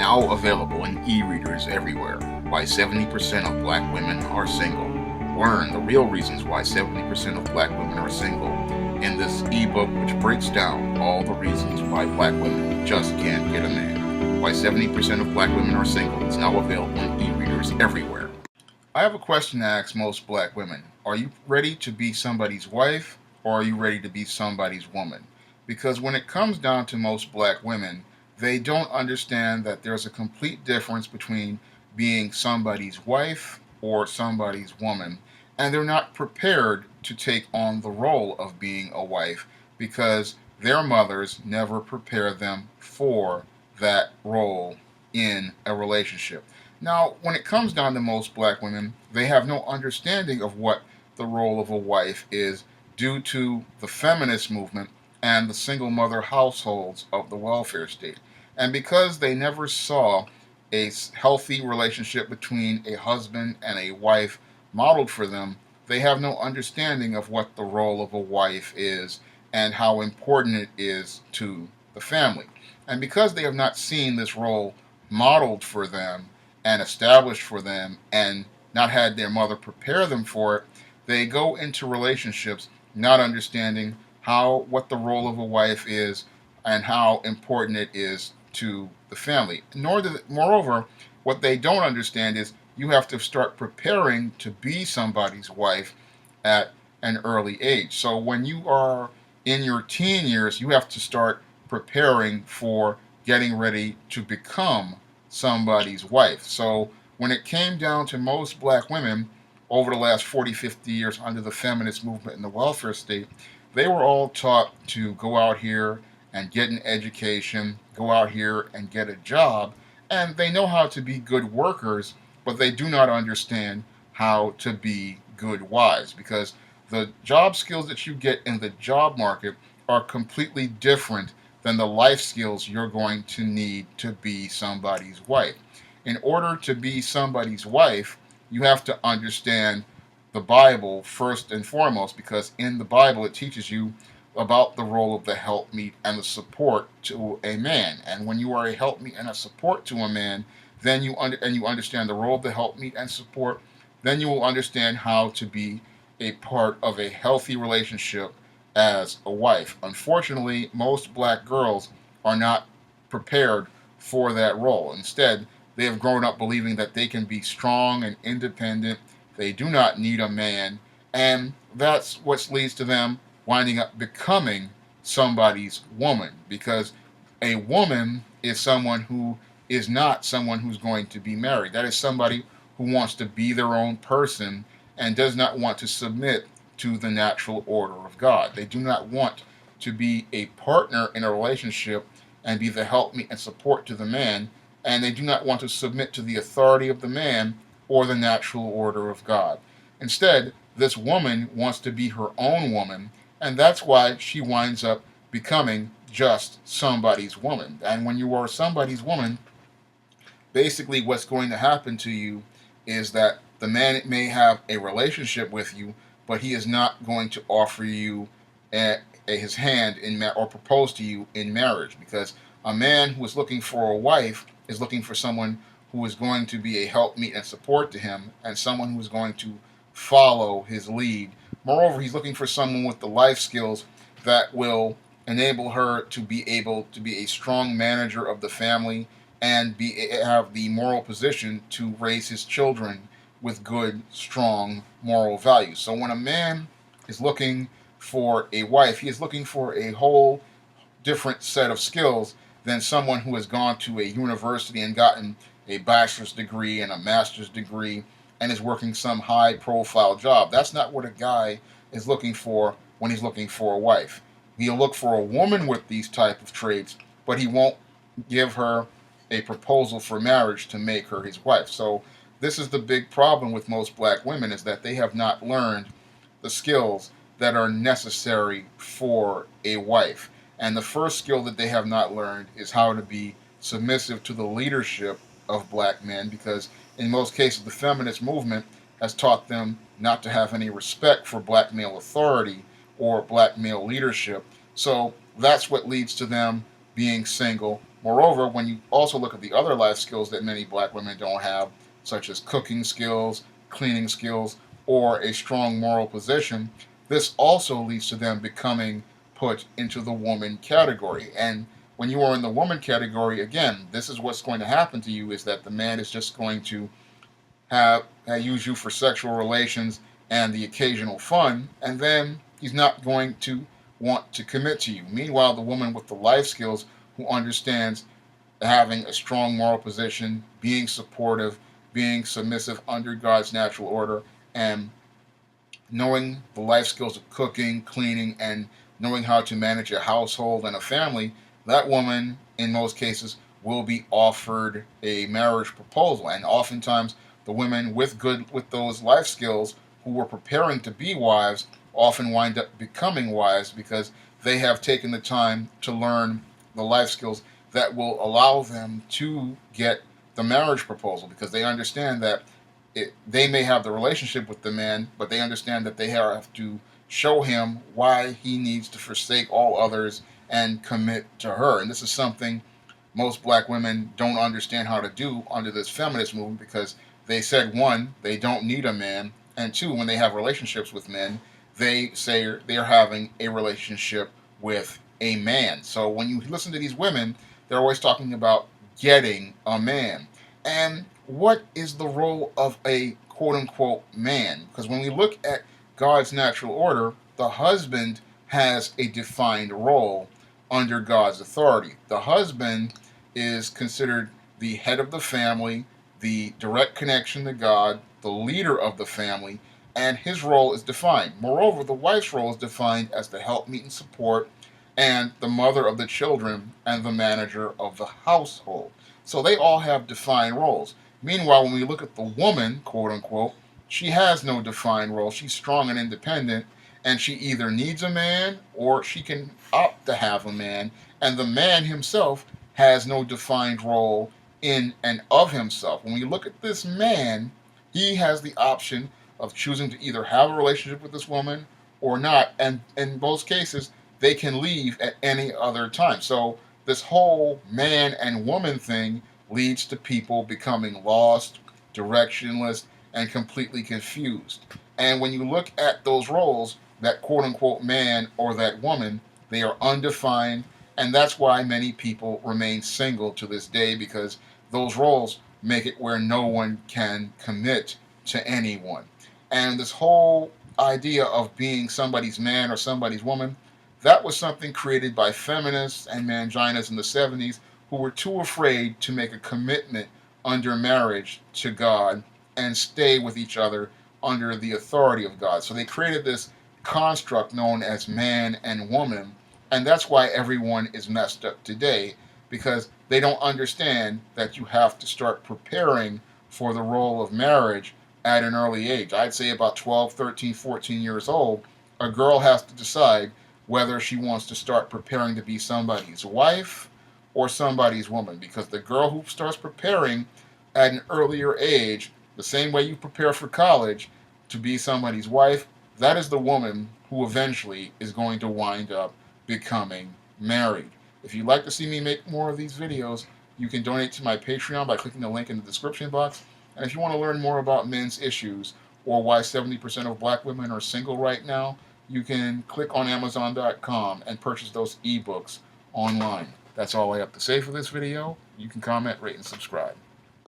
now available in e-readers everywhere. Why 70% of black women are single. Learn the real reasons why 70% of black women are single in this ebook, which breaks down all the reasons why black women just can't get a man. Why 70% of black women are single is now available in e-readers everywhere. I have a question to ask most black women. Are you ready to be somebody's wife, or are you ready to be somebody's woman? Because when it comes down to most black women, they don't understand that there's a complete difference between being somebody's wife or somebody's woman, and they're not prepared to take on the role of being a wife because their mothers never prepare them for that role in a relationship. Now, when it comes down to most black women, they have no understanding of what the role of a wife is due to the feminist movement and the single mother households of the welfare state. And because they never saw a healthy relationship between a husband and a wife modeled for them, they have no understanding of what the role of a wife is and how important it is to the family. And because they have not seen this role modeled for them and established for them and not had their mother prepare them for it, they go into relationships not understanding what the role of a wife is and how important it is to the family. Moreover, what they don't understand is you have to start preparing to be somebody's wife at an early age. So when you are in your teen years, you have to start preparing for getting ready to become somebody's wife. So when it came down to most black women over the last 40, 50 years under the feminist movement in the welfare state, they were all taught to go out here and get an education, go out here and get a job, and they know how to be good workers, but they do not understand how to be good wives because the job skills that you get in the job market are completely different than the life skills you're going to need to be somebody's wife. In order to be somebody's wife, you have to understand the Bible first and foremost, because in the Bible it teaches you about the role of the helpmeet and the support to a man. And when you are a helpmeet and a support to a man, then you understand the role of the helpmeet and support, then you will understand how to be a part of a healthy relationship as a wife. Unfortunately, most black girls are not prepared for that role. Instead, they have grown up believing that they can be strong and independent. They do not need a man. And that's what leads to them winding up becoming somebody's woman. Because a woman is someone who is not someone who's going to be married. That is somebody who wants to be their own person and does not want to submit to the natural order of God. They do not want to be a partner in a relationship and be the helpmeet and support to the man, and they do not want to submit to the authority of the man or the natural order of God. Instead, this woman wants to be her own woman, and that's why she winds up becoming just somebody's woman. And when you are somebody's woman, basically what's going to happen to you is that the man may have a relationship with you, but he is not going to offer you his hand or propose to you in marriage, because a man who is looking for a wife is looking for someone who is going to be a helpmeet and support to him and someone who is going to follow his lead. Moreover, he's looking for someone with the life skills that will enable her to be able to be a strong manager of the family and have the moral position to raise his children with good, strong moral values. So when a man is looking for a wife, he is looking for a whole different set of skills than someone who has gone to a university and gotten a bachelor's degree and a master's degree and is working some high profile job. That's not what a guy is looking for when he's looking for a wife. He'll look for a woman with these type of traits, but he won't give her a proposal for marriage to make her his wife. So this is the big problem with most black women, is that they have not learned the skills that are necessary for a wife. And the first skill that they have not learned is how to be submissive to the leadership of black men, because in most cases the feminist movement has taught them not to have any respect for black male authority or black male leadership. So that's what leads to them being single. Moreover, when you also look at the other life skills that many black women don't have, such as cooking skills, cleaning skills, or a strong moral position, this also leads to them becoming put into the woman category. And when you are in the woman category, again, this is what's going to happen to you, is that the man is just going to use you for sexual relations and the occasional fun, and then he's not going to want to commit to you. Meanwhile, the woman with the life skills, who understands having a strong moral position, being supportive, being submissive under God's natural order, and knowing the life skills of cooking, cleaning, and knowing how to manage a household and a family, that woman, in most cases, will be offered a marriage proposal. And oftentimes, the women with those life skills who were preparing to be wives often wind up becoming wives because they have taken the time to learn the life skills that will allow them to get the marriage proposal, because they understand that they may have the relationship with the man, but they understand that they have to show him why he needs to forsake all others and commit to her. And this is something most black women don't understand how to do under this feminist movement, because they said, one, they don't need a man, and two, when they have relationships with men, they say they're having a relationship with a man. So when you listen to these women, they're always talking about getting a man. And what is the role of a quote unquote man? Because when we look at God's natural order, the husband has a defined role under God's authority. The husband is considered the head of the family, the direct connection to God, the leader of the family, and his role is defined. Moreover, the wife's role is defined as the helpmeet and support, and the mother of the children, and the manager of the household. So they all have defined roles. Meanwhile, when we look at the woman, quote unquote, she has no defined role. She's strong and independent, and she either needs a man or she can opt to have a man. And the man himself has no defined role in and of himself. When we look at this man, he has the option of choosing to either have a relationship with this woman or not. And in most cases, they can leave at any other time. So this whole man and woman thing leads to people becoming lost, directionless, and completely confused. And when you look at those roles, that quote unquote man or that woman, they are undefined. And that's why many people remain single to this day, because those roles make it where no one can commit to anyone. And this whole idea of being somebody's man or somebody's woman, that was something created by feminists and manginas in the 70s, who were too afraid to make a commitment under marriage to God and stay with each other under the authority of God. So they created this construct known as man and woman, and that's why everyone is messed up today, because they don't understand that you have to start preparing for the role of marriage at an early age. I'd say about 12, 13, 14 years old, a girl has to decide whether she wants to start preparing to be somebody's wife or somebody's woman. Because the girl who starts preparing at an earlier age, the same way you prepare for college to be somebody's wife, that is the woman who eventually is going to wind up becoming married. If you'd like to see me make more of these videos, you can donate to my Patreon by clicking the link in the description box. And if you want to learn more about men's issues, or why 70% of black women are single right now, you can click on Amazon.com and purchase those ebooks online. That's all I have to say for this video. You can comment, rate, and subscribe.